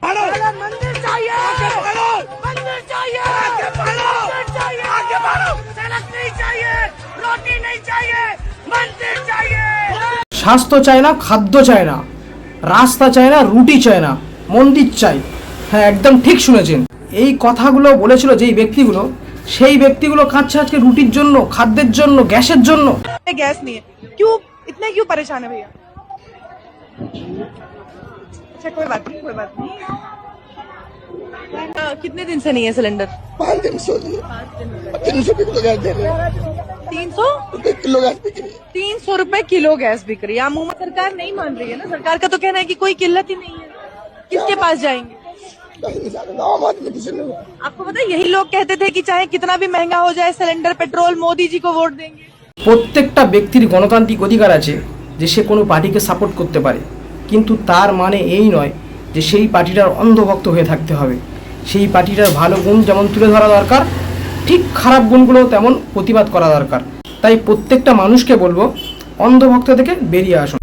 बढ़ो, मंदिर चाहिए, आगे बढ़ो, मंदिर चाहिए, आगे बढ़ो, मंदिर चाहिए, आगे बढ़ो, सड़क नहीं चाहिए, रोटी नहीं चाहिए, मंदिर चाहिए। স্বাস্থ্য চায় না, খাদ্য চায় না, রাস্তা চায় না, রুটি চায় না, মন্দির চাই। হ্যাঁ, একদম ঠিক শুনেছেন। এই কথাগুলো বলেছিল যেই ব্যক্তিগুলো, সেই ব্যক্তিগুলো কাঁদছে আজকে রুটির জন্য, খাদ্যের জন্য, গ্যাসের জন্য। गैस नहीं है, क्यों इतने क्यों परेशान है भैया? अच्छा कोई बात नहीं, कोई बात नहीं। कितने दिन से नहीं है सिलेंडर? 5 दिन से 300 किलो गैस दे रहे हैं, 300 किलो गैस बिक रही है। 300 रुपए किलो गैस बिक रही है। अमूमन सरकार नहीं मान रही है ना, सरकार का तो कहना है कि कोई किल्लत ही नहीं है, किसके पास जाएंगे? कहीं नहीं जाना, आम आदमी किसी ने आपको पता है यही लोग कहते थे कि चाहे कितना भी महंगा हो जाए सिलेंडर पेट्रोल, मोदी जी को वोट देंगे। প্রত্যেকটা ব্যক্তির গণতান্ত্রিক অধিকার আছে যে সে কোনো পার্টিকে সাপোর্ট করতে পারে, কিন্তু তার মানে এই নয় যে সেই পার্টিটার অন্ধভক্ত হয়ে থাকতে হবে। সেই পার্টিটার ভালো গুণ যেমন তুলে ধরা দরকার, ঠিক খারাপ গুণগুলো তেমন প্রতিবাদ করা দরকার। তাই প্রত্যেকটা মানুষকে বলবো অন্ধভক্ত থেকে বেরিয়ে আসুন।